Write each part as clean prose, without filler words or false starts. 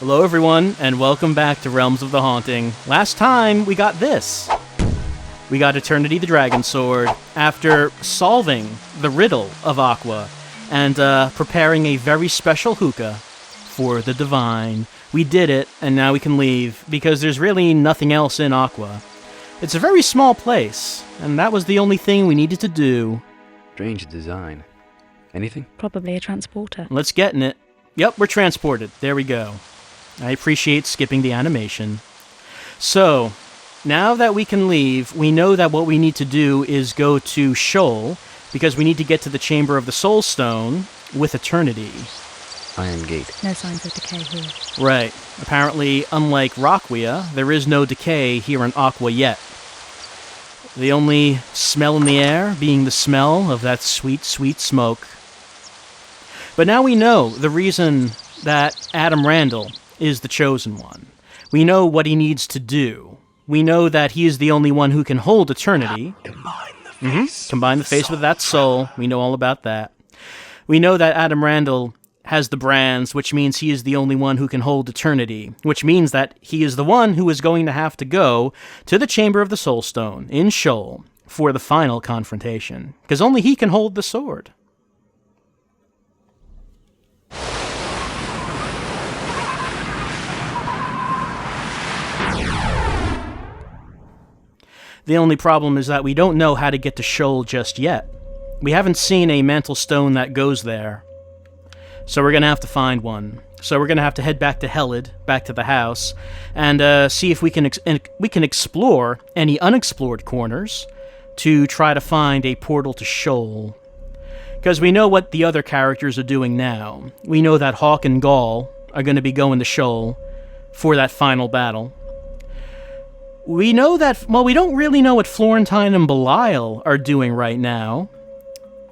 Hello everyone, and welcome back to Realms of the Haunting. Last time, we got this. We got Eternity the Dragon Sword, after solving the riddle of Aqua, and preparing a very special hookah for the Divine. We did it, and now we can leave, because there's really nothing else in Aqua. It's a very small place, and that was the only thing we needed to do. Strange design. Anything? Probably a transporter. Let's get in it. Yep, we're transported. There we go. I appreciate skipping the animation. So, now that we can leave, we know that what we need to do is go to Sheol, because we need to get to the Chamber of the Soul Stone with Eternity. Iron Gate. No signs of decay here. Right. Apparently, unlike Rockwia, there is no decay here in Aqua yet. The only smell in the air being the smell of that sweet, sweet smoke. But now we know the reason that Adam Randall is the Chosen One. We know what he needs to do. We know that he is the only one who can hold Eternity. Combine the face with that soul. We know all about that. We know that Adam Randall has the brands, which means he is the only one who can hold Eternity, which means that he is the one who is going to have to go to the Chamber of the Soul Stone in Sheol for the final confrontation, because only he can hold the sword. The only problem is that we don't know how to get to Sheol just yet. We haven't seen a mantle stone that goes there. So we're going to have to find one. So we're going to have to head back to Helid, back to the house, and see if we can explore any unexplored corners to try to find a portal to Sheol. Because we know what the other characters are doing now. We know that Hawk and Gaul are going to be going to Sheol for that final battle. We know that, well, we don't really know what Florentine and Belial are doing right now.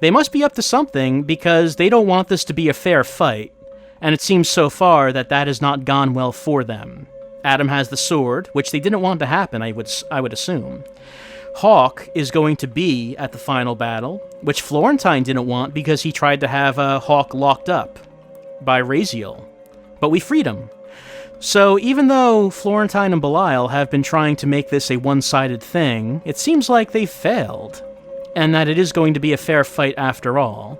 They must be up to something, because they don't want this to be a fair fight, and it seems so far that that has not gone well for them. Adam has the sword, which they didn't want to happen, I would assume. Hawk is going to be at the final battle, which Florentine didn't want because he tried to have Hawk locked up by Raziel. But we freed him. So even though Florentine and Belial have been trying to make this a one-sided thing, it seems like they've failed, and that it is going to be a fair fight after all.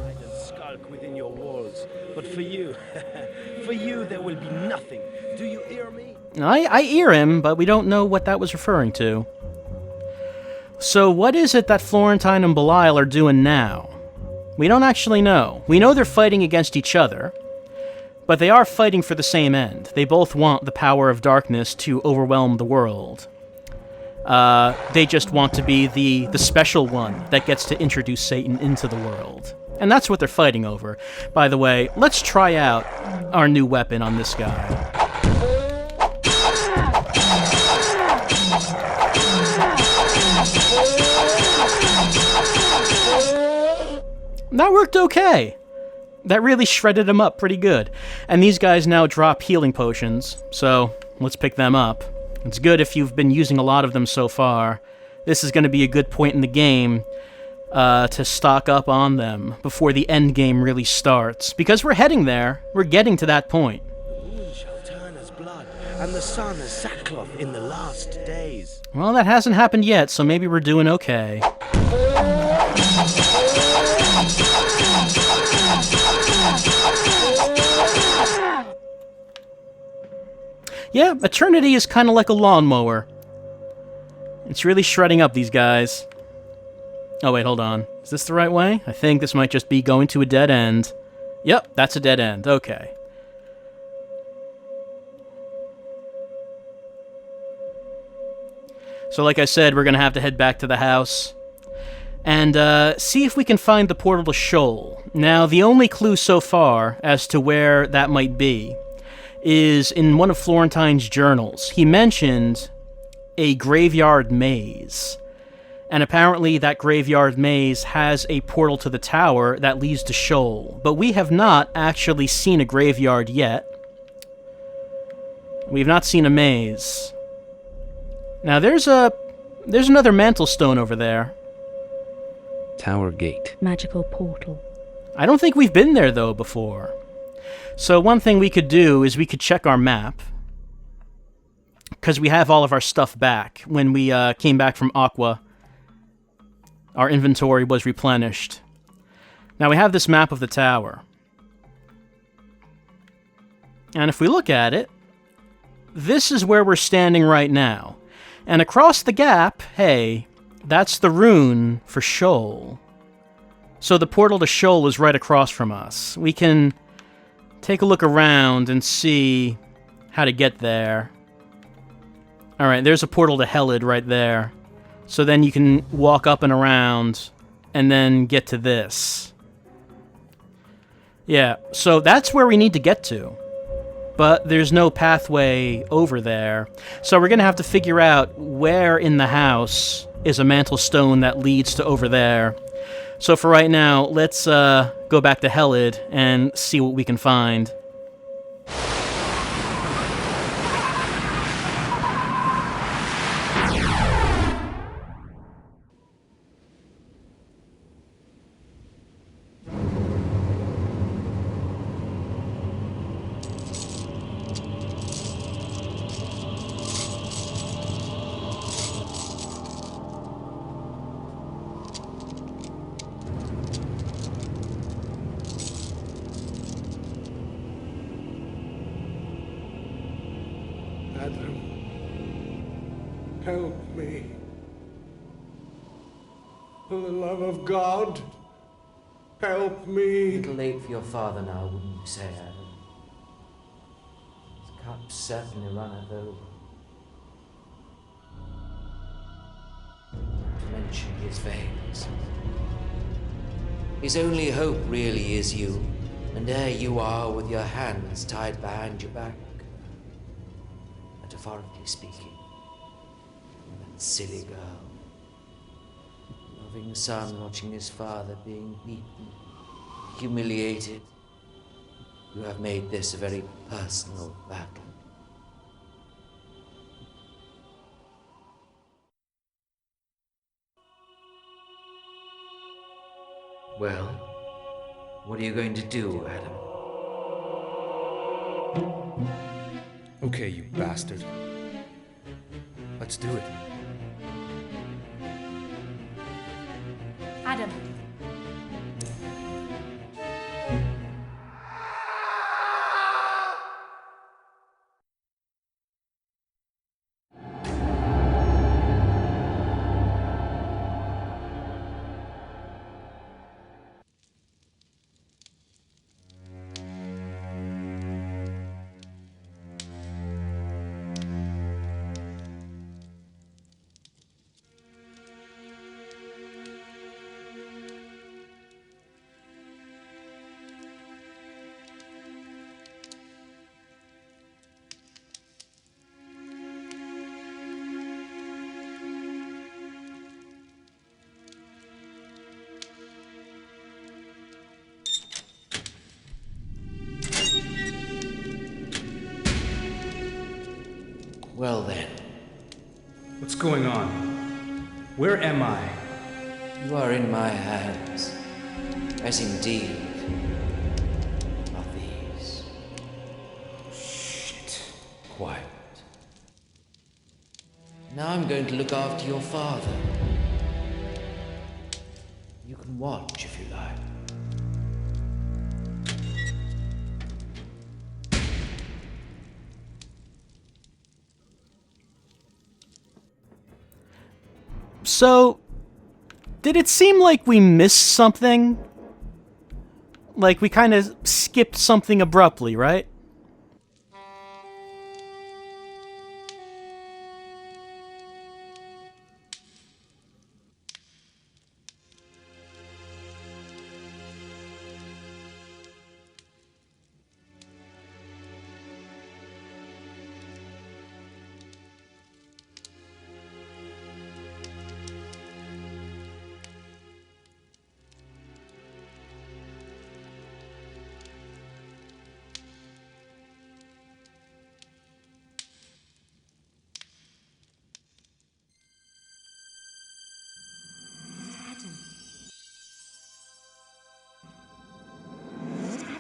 I can skulk within your walls, but for you, for you there will be nothing. Do you hear me? I hear him, but we don't know what that was referring to. So what is it that Florentine and Belial are doing now? We don't actually know. We know they're fighting against each other, but they are fighting for the same end. They both want the power of darkness to overwhelm the world. They just want to be the special one that gets to introduce Satan into the world. And that's what they're fighting over. By the way, let's try out our new weapon on this guy. That worked okay. That really shredded him up pretty good. And these guys now drop healing potions, so let's pick them up. It's good if you've been using a lot of them so far. This is going to be a good point in the game to stock up on them before the end game really starts. Because we're heading there. We're getting to that point. The moon shall turn as blood, and the sun as sackcloth in the last days. Well, that hasn't happened yet, so maybe we're doing okay. Yeah, Eternity is kind of like a lawnmower. It's really shredding up these guys. Oh wait, hold on. Is this the right way? I think this might just be going to a dead end. Yep, that's a dead end. Okay. So like I said, we're going to have to head back to the house and see if we can find the portal to Sheol. Now, the only clue so far as to where that might be is in one of Florentine's journals. He mentioned a graveyard maze, and apparently that graveyard maze has a portal to the tower that leads to Sheol, but we have not actually seen a graveyard yet. We've not seen a maze. Now there's another mantle stone over there. Tower Gate. Magical portal. I don't think we've been there, though, before. So one thing we could do is we could check our map, because we have all of our stuff back. When we came back from Aqua, our inventory was replenished. Now we have this map of the tower. And if we look at it, this is where we're standing right now. And across the gap, hey, that's the rune for Shoal. So the portal to Shoal is right across from us. We can take a look around and see how to get there. Alright, there's a portal to Helid right there. So then you can walk up and around and then get to this. Yeah, so that's where we need to get to. But there's no pathway over there. So we're going to have to figure out where in the house is a mantle stone that leads to over there. So for right now, let's go back to Helid and see what we can find. Adam, help me. For the love of God, help A me. little late for your father now, wouldn't you say, Adam? His cup's certainly runneth over. Not to mention his veins. His only hope really is you, and there you are with your hands tied behind your back. Metaphorically speaking, that silly girl. Loving son watching his father being beaten, humiliated. You have made this a very personal battle. Well, what are you going to do, Adam? Okay, you bastard. Let's do it. Adam. Well then, What's going on? Where am I? you are in my hands, as indeed are these. Shit. Quiet. Now I'm going to look after your father. You can watch if you like. So, did it seem like we missed something? Like we kind of skipped something abruptly, right?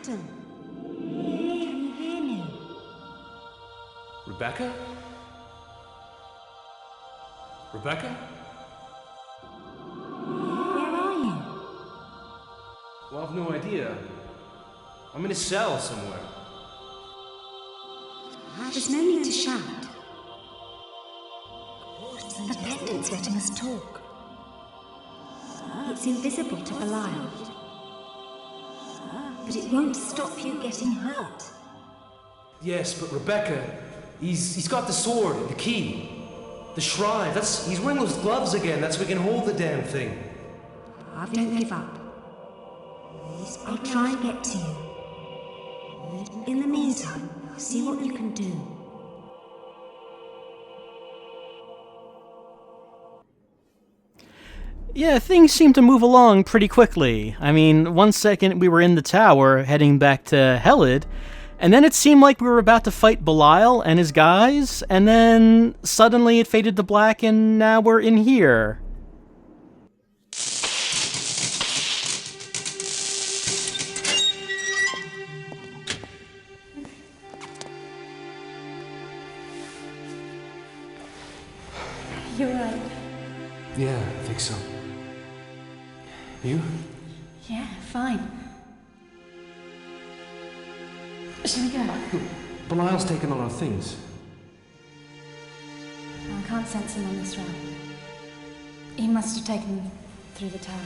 Adam. Rebecca? Rebecca? Where are you? Well, I've no idea. I'm in a cell somewhere. There's no need to shout. The pendant's letting us talk. It's invisible to Belial. But it won't stop you getting hurt. Yes, but Rebecca, he's got the sword, the key, the shrine. He's wearing those gloves again. That's so we can hold the damn thing. Don't give up. I'll try and get to you. In the meantime, see what you can do. Yeah, things seem to move along pretty quickly. I mean, 1 second we were in the tower heading back to Helid, and then it seemed like we were about to fight Belial and his guys, and then suddenly it faded to black and now we're in here. You're right. Yeah, I think so. You? Yeah, fine. Shall we go? Belial's taken all our things. I can't sense him on this run. He must have taken them through the tower.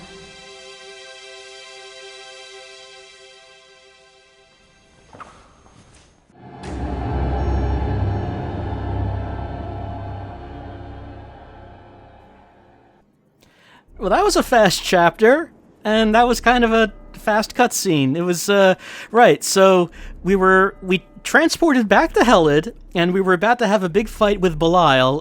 Well, that was a fast chapter, and that was kind of a fast cutscene. It was, right, so we transported back to Helid, and we were about to have a big fight with Belial.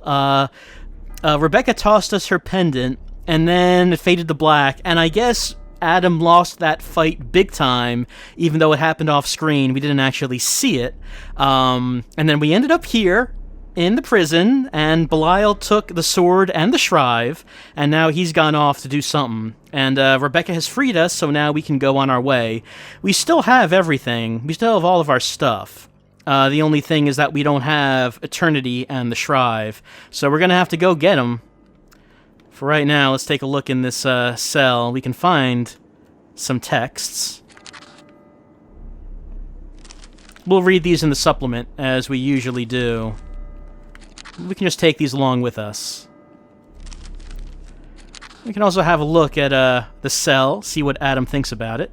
Rebecca tossed us her pendant, and then it faded to black, and I guess Adam lost that fight big time, even though it happened off screen. We didn't actually see it. And then we ended up here, in the prison, and Belial took the sword and the shrive, and now he's gone off to do something. And Rebecca has freed us, so now we can go on our way. We still have everything. We still have all of our stuff. The only thing is that we don't have Eternity and the shrive, so we're going to have to go get them. For right now, let's take a look in this cell. We can find some texts. We'll read these in the supplement, as we usually do. We can just take these along with us. We can also have a look at the cell, see what Adam thinks about it.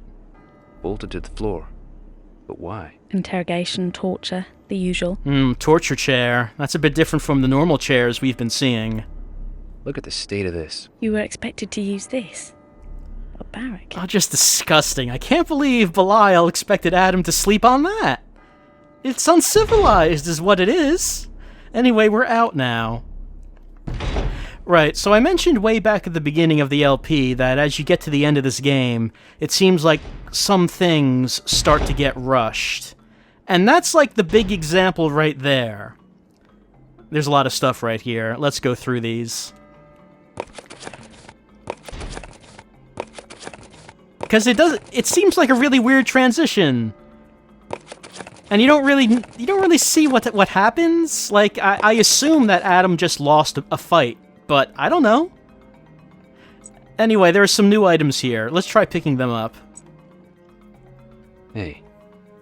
Bolted to the floor. But why? Interrogation, torture, the usual. Torture chair. That's a bit different from the normal chairs we've been seeing. Look at the state of this. You were expected to use this. A barrack. Oh, just disgusting. I can't believe Belial expected Adam to sleep on that. It's uncivilized is what it is. Anyway, we're out now. Right, so I mentioned way back at the beginning of the LP that as you get to the end of this game, it seems like some things start to get rushed. And that's like the big example right there. There's a lot of stuff right here. Let's go through these. Because it seems like a really weird transition. And you don't really see what happens. Like, I assume that Adam just lost a fight, but I don't know. Anyway, there are some new items here. Let's try picking them up. Hey,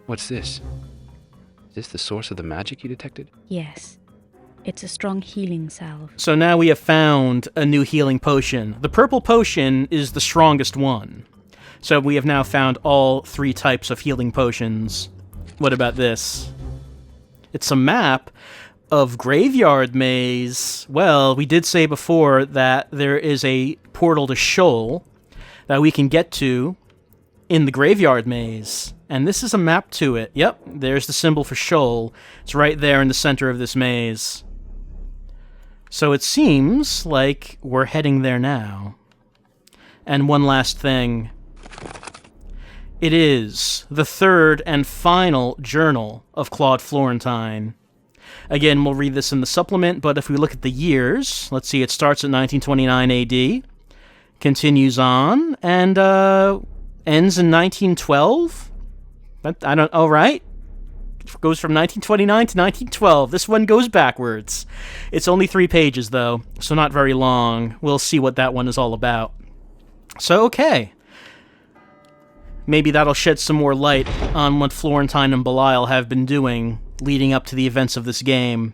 what's this? Is this the source of the magic you detected? Yes. It's a strong healing salve. So now we have found a new healing potion. The purple potion is the strongest one. So we have now found all 3 types of healing potions. What about this? It's a map of Graveyard Maze. Well, we did say before that there is a portal to Sheol that we can get to in the Graveyard Maze. And this is a map to it. Yep, there's the symbol for Sheol. It's right there in the center of this maze. So it seems like we're heading there now. And one last thing. It is the 3rd and final journal of Claude Florentine. Again, we'll read this in the supplement, but if we look at the years, let's see, it starts at 1929 AD, continues on, and ends in 1912. Oh, right. goes from 1929 to 1912. This one goes backwards. It's only 3 pages, though, so not very long. We'll see what that one is all about. So, okay. Maybe that'll shed some more light on what Florentine and Belial have been doing leading up to the events of this game.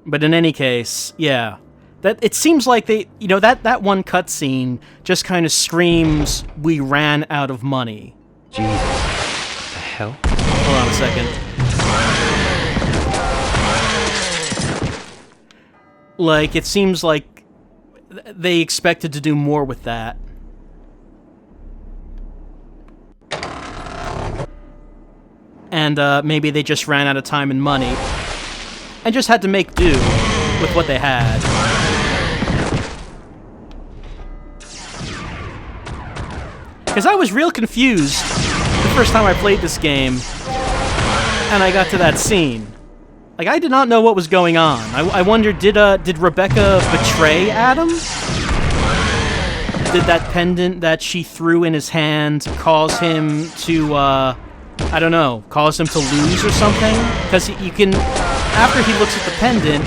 But in any case, yeah. It seems like they, that one cutscene just kind of screams, we ran out of money. Jesus. What the hell? Hold on a second. Like, it seems like they expected to do more with that. And maybe they just ran out of time and money and just had to make do with what they had. Because I was real confused the first time I played this game, and I got to that scene. Like, I did not know what was going on. I wondered, did Rebecca betray Adam? Did that pendant that she threw in his hand cause him to, I don't know, cause him to lose or something? Because you can, after he looks at the pendant,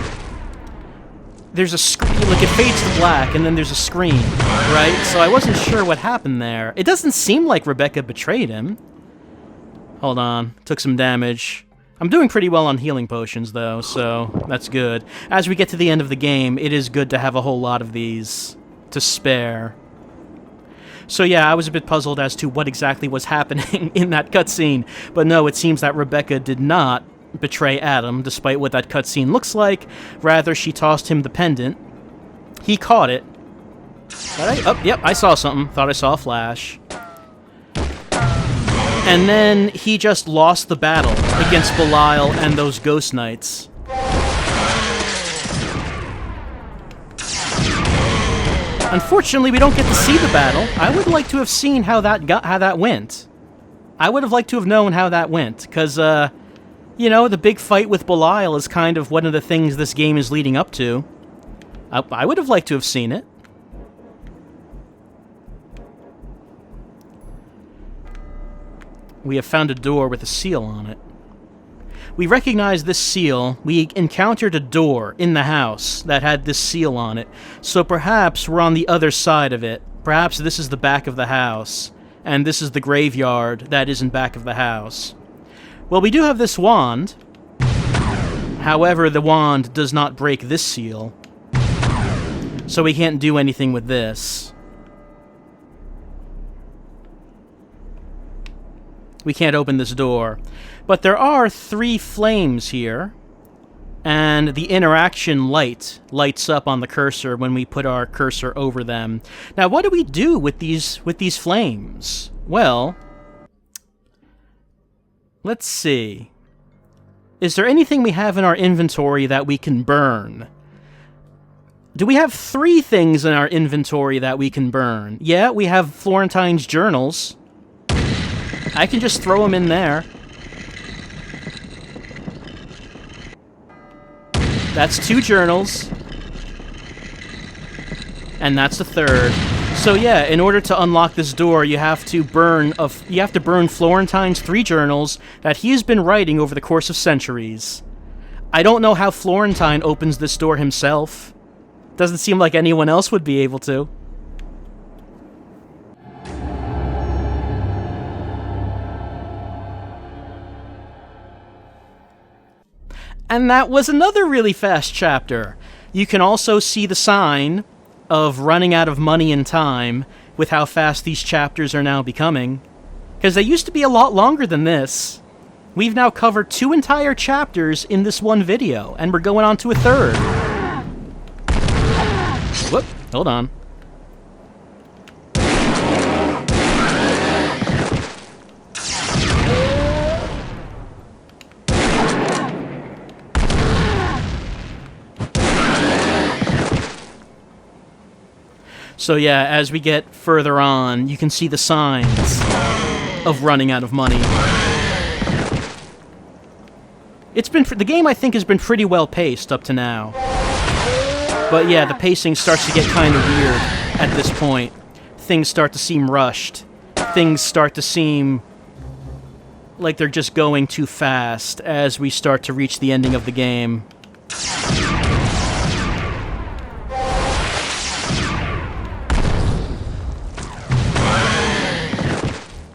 there's a screen, like it fades to black, and then there's a screen, right? So I wasn't sure what happened there. It doesn't seem like Rebecca betrayed him. Hold on, took some damage. I'm doing pretty well on healing potions, though, so that's good. As we get to the end of the game, it is good to have a whole lot of these to spare. So yeah, I was a bit puzzled as to what exactly was happening in that cutscene, but no, it seems that Rebecca did not betray Adam, despite what that cutscene looks like. Rather, she tossed him the pendant. He caught it. Yep, I saw something. Thought I saw a flash. And then he just lost the battle against Belial and those Ghost Knights. Unfortunately, we don't get to see the battle. I would like to have seen how that went. I would have liked to have known how that went, because, the big fight with Belial is kind of one of the things this game is leading up to. I would have liked to have seen it. We have found a door with a seal on it. We recognize this seal. We encountered a door in the house that had this seal on it. So perhaps we're on the other side of it. Perhaps this is the back of the house, and this is the graveyard that is in back of the house. Well, we do have this wand. However, the wand does not break this seal. So we can't do anything with this. We can't open this door. But there are 3 flames here, and the interaction light lights up on the cursor when we put our cursor over them. Now, what do we do with these flames? Well, let's see. Is there anything we have in our inventory that we can burn? Do we have 3 things in our inventory that we can burn? Yeah, we have Florentine's journals. I can just throw them in there. That's 2 journals. And that's the 3rd. So yeah, in order to unlock this door, you have to burn Florentine's 3 journals that he has been writing over the course of centuries. I don't know how Florentine opens this door himself. Doesn't seem like anyone else would be able to. And that was another really fast chapter. You can also see the sign of running out of money and time with how fast these chapters are now becoming. Because they used to be a lot longer than this. We've now covered 2 entire chapters in this one video, and we're going on to a 3rd. Whoop, hold on. So yeah, as we get further on, you can see the signs of running out of money. The game, I think, has been pretty well paced up to now. But yeah, the pacing starts to get kind of weird at this point. Things start to seem rushed. Things start to seem like they're just going too fast as we start to reach the ending of the game.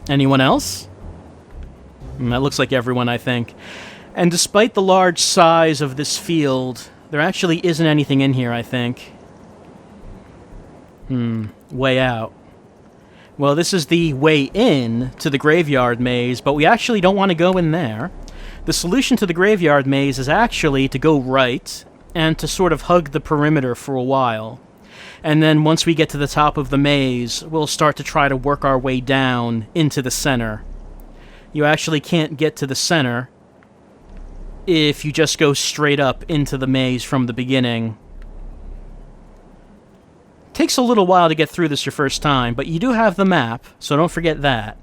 Anyone else? That looks like everyone, I think. And despite the large size of this field, there actually isn't anything in here, I think. Way out. Well, this is the way in to the graveyard maze, but we actually don't want to go in there. The solution to the graveyard maze is actually to go right and to sort of hug the perimeter for a while. And then once we get to the top of the maze, we'll start to try to work our way down into the center. You actually can't get to the center if you just go straight up into the maze from the beginning. Takes a little while to get through this your first time, but you do have the map, so don't forget that.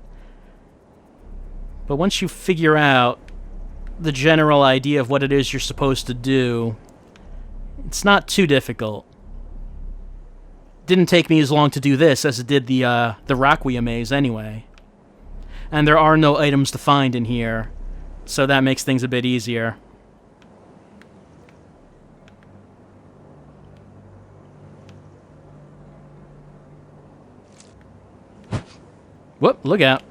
But once you figure out the general idea of what it is you're supposed to do, it's not too difficult. Didn't take me as long to do this as it did the Raquia maze anyway. And there are no items to find in here, so that makes things a bit easier. Whoop, look out.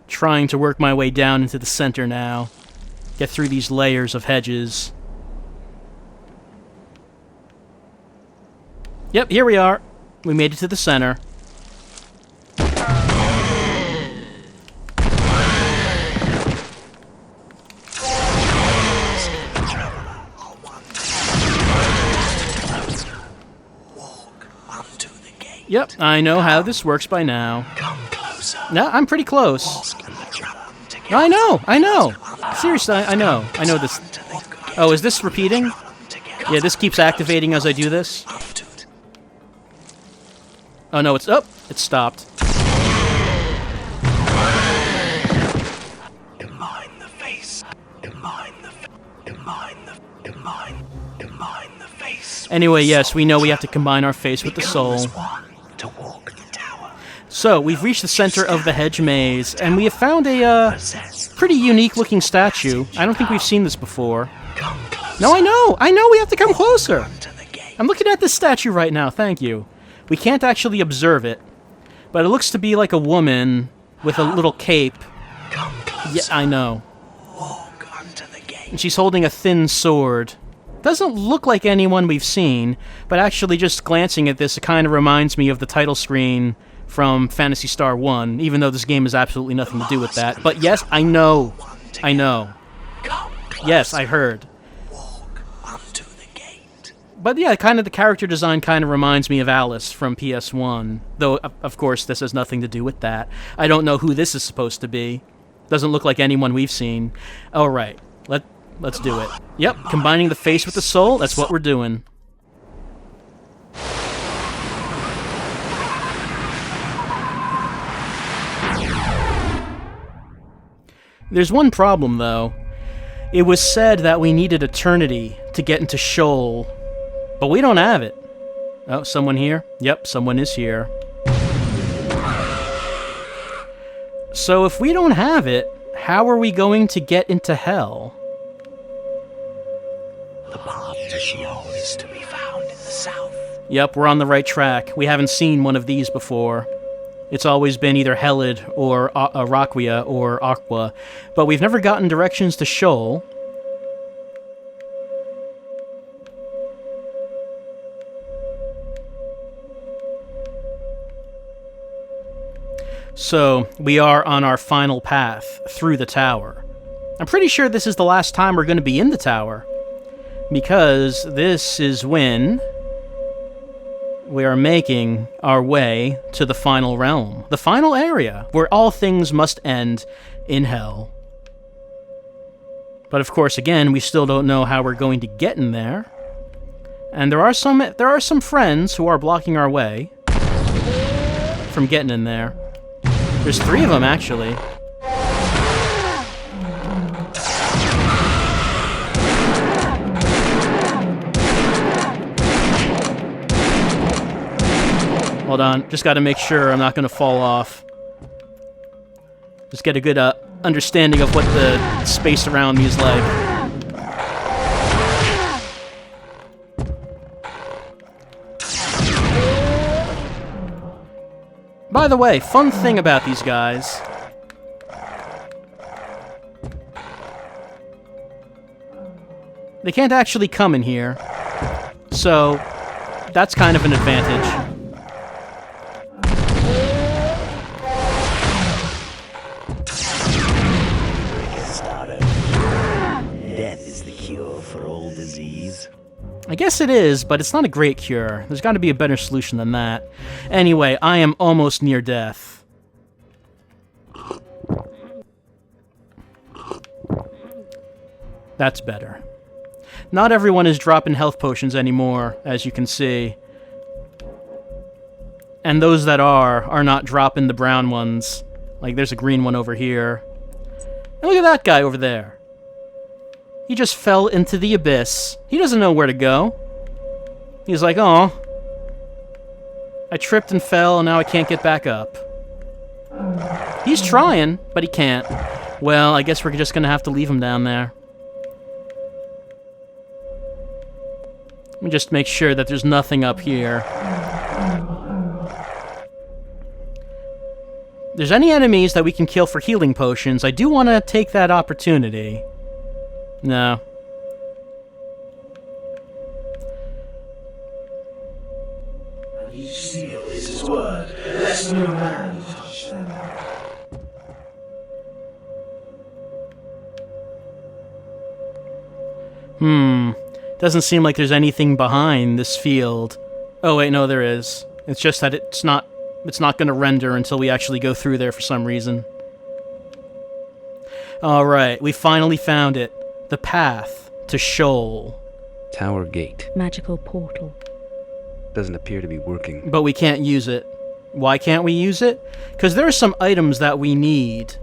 Trying to work my way down into the center now. Get through these layers of hedges. Yep, here we are. We made it to the center. Yep, I know how this works by now. No, I'm pretty close. No, I know. Seriously, I know this. Oh, is this repeating? Yeah, this keeps activating as I do this. Oh no, it stopped. Combine the face. Combine the face. Anyway, yes, we know we have to combine our face with the soul. To walk the tower. So, we've reached the center of the hedge maze, and we have found a, pretty unique-looking statue. I don't think we've seen this before. No, I know, we have to come closer! I'm looking at this statue right now, thank you. We can't actually observe it, but it looks to be like a woman with a little cape. Yeah, I know. And she's holding a thin sword. Doesn't look like anyone we've seen, but actually just glancing at this, it kind of reminds me of the title screen from Phantasy Star 1, even though this game has absolutely nothing to do with that. But yes, I know. Yes, I heard. But yeah, kind of the character design kind of reminds me of Alice from PS1, though, of course, this has nothing to do with that. I don't know who this is supposed to be. Doesn't look like anyone we've seen. All right, let's do it. Yep, combining the face with the soul, that's what we're doing. There's one problem, though. It was said that we needed eternity to get into Sheol, but we don't have it. Oh, someone here? Yep, someone is here. So if we don't have it, how are we going to get into hell? The path to Sheol is to be found in the south. Yep, we're on the right track. We haven't seen one of these before. It's always been either Helid or Raquia or Aqua, but we've never gotten directions to Sheol. So, we are on our final path through the tower. I'm pretty sure this is the last time we're going to be in the tower, because this is when we are making our way to the final realm. The final area, where all things must end in hell. But of course, again, we still don't know how we're going to get in there. And there are some friends who are blocking our way from getting in there. There's 3 of them, actually. Hold on, just gotta make sure I'm not gonna fall off. Just get a good understanding of what the space around me is like. By the way, fun thing about these guys. They can't actually come in here. So, that's kind of an advantage. Death is the cure for all disease. I guess it is, but it's not a great cure. There's got to be a better solution than that. Anyway, I am almost near death. That's better. Not everyone is dropping health potions anymore, as you can see. And those that are not dropping the brown ones. Like, there's a green one over here. And look at that guy over there. He just fell into the abyss. He doesn't know where to go. He's like, oh, I tripped and fell, and now I can't get back up. He's trying, but he can't. Well, I guess we're just gonna have to leave him down there. Let me just make sure that there's nothing up here. If there's any enemies that we can kill for healing potions, I do want to take that opportunity. No. You seal his word, lest no man touch them. Doesn't seem like there's anything behind this field. Oh wait, no, there is. It's just that it's not going to render until we actually go through there for some reason. Alright, we finally found it. The path to Sheol. Tower gate. Magical portal. Doesn't appear to be working. But we can't use it. Why can't we use it? Because there are some items that we need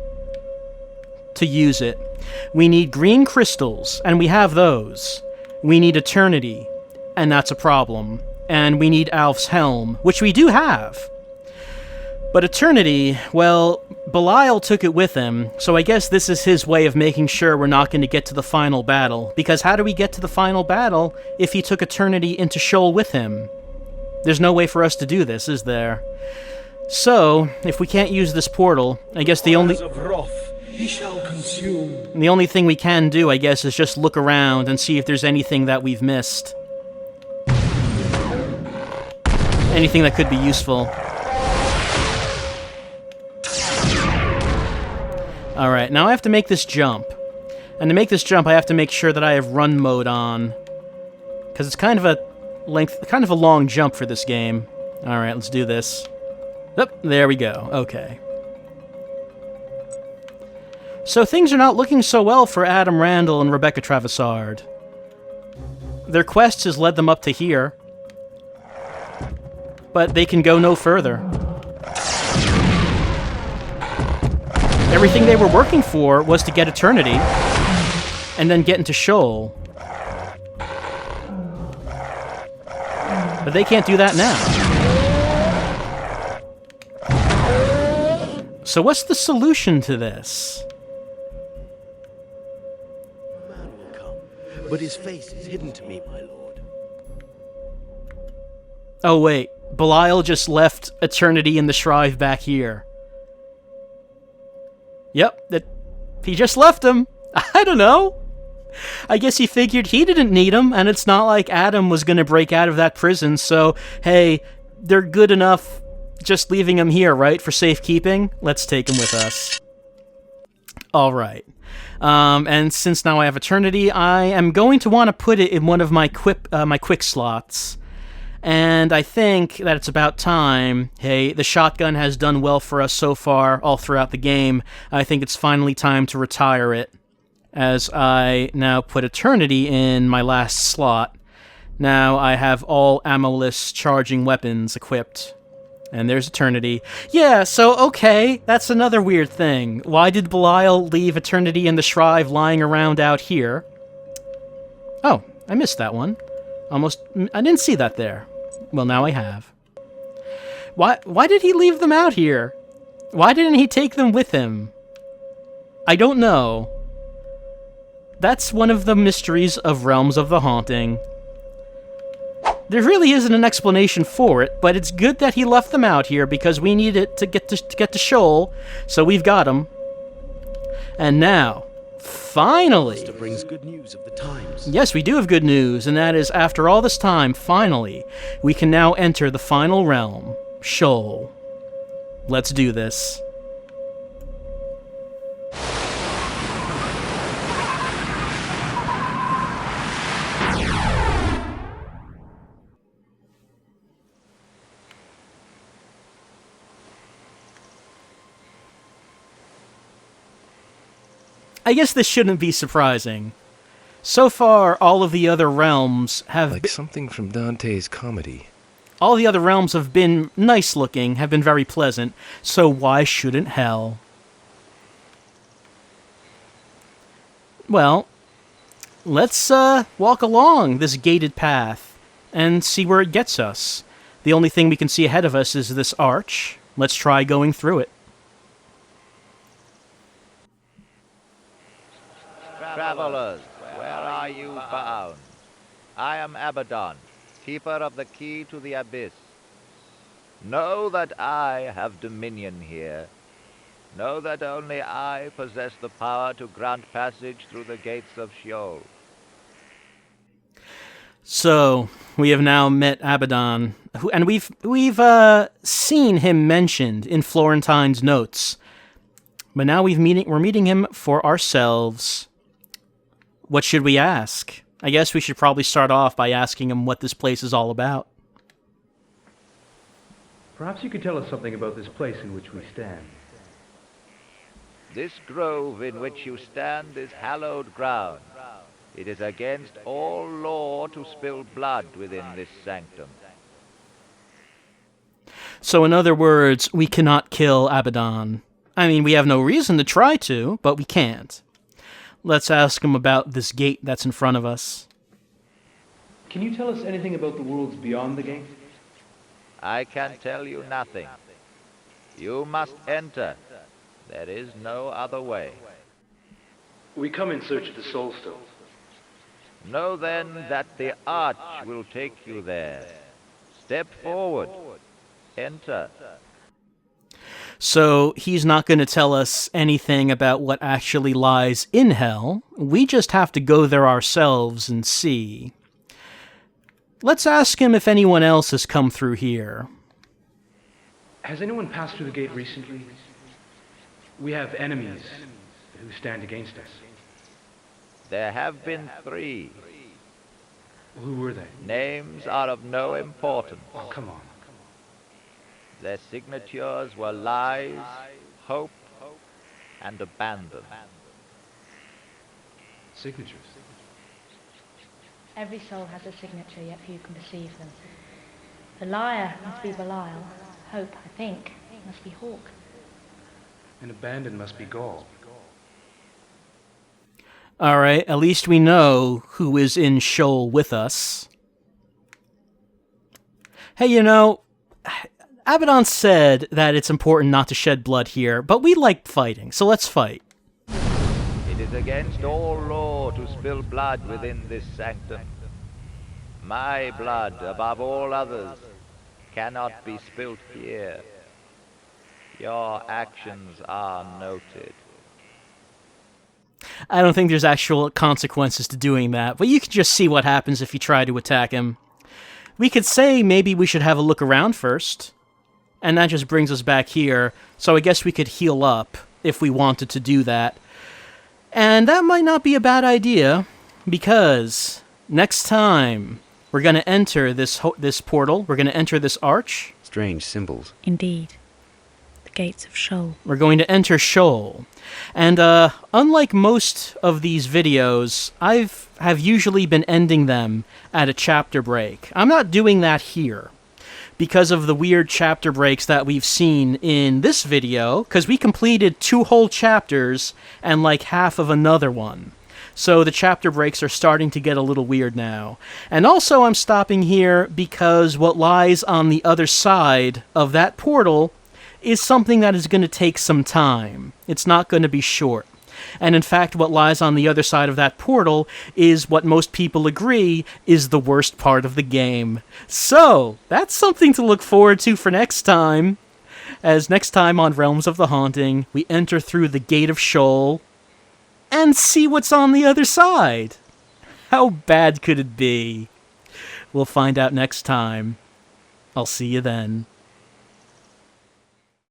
to use it. We need green crystals, and we have those. We need eternity, and that's a problem. And we need Alf's helm, which we do have. But eternity, well, Belial took it with him, so I guess this is his way of making sure we're not going to get to the final battle. Because how do we get to the final battle if he took eternity into Sheol with him? There's no way for us to do this, is there? So, if we can't use this portal, I guess the only thing we can do, I guess, is just look around and see if there's anything that we've missed. Anything that could be useful. Alright, now I have to make this jump. And to make this jump, I have to make sure that I have run mode on. Because it's kind of a long jump for this game. Alright, let's do this. Oop, there we go. Okay. So things are not looking so well for Adam Randall and Rebecca Travisard. Their quest has led them up to here. But they can go no further. Everything they were working for was to get eternity, and then get into Sheol. But they can't do that now. So what's the solution to this? A man will come, but his face is hidden to me, my lord. Oh wait, Belial just left eternity in the Shrive back here. Yep, he just left him. I don't know. I guess he figured he didn't need him, and it's not like Adam was going to break out of that prison, so, hey, they're good enough just leaving him here, right, for safekeeping? Let's take him with us. Alright. And since now I have eternity, I am going to want to put it in one of my quick slots. And I think that it's about time. Hey, the shotgun has done well for us so far, all throughout the game. I think it's finally time to retire it, as I now put Eternity in my last slot. Now I have all ammo-less charging weapons equipped. And there's Eternity. Yeah, so, okay, that's another weird thing. Why did Belial leave Eternity and the Shrive lying around out here? Oh, I missed that one. I didn't see that there. Well, now I have. Why did he leave them out here? Why didn't he take them with him? I don't know. That's one of the mysteries of Realms of the Haunting. There really isn't an explanation for it, but it's good that he left them out here because we need it to get to Shoal, so we've got them. And now, finally, Master brings good news of the times. yes, we do have good news, and that is, after all this time, finally, we can now enter the final realm, Shoal. Let's do this. I guess this shouldn't be surprising. So far, all of the other realms have Like something from Dante's comedy. all the other realms have been nice looking, have been very pleasant, so why shouldn't hell? Well, let's walk along this gated path and see where it gets us. The only thing we can see ahead of us is this arch. Let's try going through it. Travelers, where are you bound? I am Abaddon, keeper of the key to the abyss. Know that I have dominion here. Know that only I possess the power to grant passage through the gates of Sheol. So, we have now met Abaddon, and we've seen him mentioned in Florentine's notes. But now we're meeting him for ourselves. What should we ask? I guess we should probably start off by asking him what this place is all about. Perhaps you could tell us something about this place in which we stand. This grove in which you stand is hallowed ground. It is against all law to spill blood within this sanctum. So in other words, we cannot kill Abaddon. I mean, we have no reason to try to, but we can't. Let's ask him about this gate that's in front of us. Can you tell us anything about the worlds beyond the gate? I can tell you nothing. You must enter. There is no other way. We come in search of the Soul Stone. Know then that the arch will take you there. Step forward. Enter. So he's not going to tell us anything about what actually lies in hell. We just have to go there ourselves and see. Let's ask him if anyone else has come through here. Has anyone passed through the gate recently? We have enemies who stand against us. There have been 3. Who were they? Names are of no importance. Oh, come on. Their signatures were lies, hope, and abandon. Signatures. Every soul has a signature, yet few can perceive them. The liar must be Belial. Hope, I think, must be Hawk. And abandon must be Gaul. Alright, at least we know who is in Shoal with us. Hey, you know, Abaddon said that it's important not to shed blood here, but we like fighting, so let's fight. It is against all law to spill blood within this sanctum. My blood, above all others, cannot be spilt here. Your actions are noted. I don't think there's actual consequences to doing that, but you can just see what happens if you try to attack him. We could say maybe we should have a look around first, and that just brings us back here, so I guess we could heal up if we wanted to do that. And that might not be a bad idea, because next time We're going to enter this portal. We're going to enter this arch. Strange symbols. Indeed. The gates of Sheol. We're going to enter Sheol. And unlike most of these videos, have usually been ending them at a chapter break. I'm not doing that here because of the weird chapter breaks that we've seen in this video, because we completed 2 whole chapters and like half of another one. So the chapter breaks are starting to get a little weird now. And also I'm stopping here because what lies on the other side of that portal is something that is going to take some time. It's not going to be short. And in fact, what lies on the other side of that portal is what most people agree is the worst part of the game. So, that's something to look forward to for next time. As next time on Realms of the Haunting, we enter through the Gate of Sheol and see what's on the other side. How bad could it be? We'll find out next time. I'll see you then.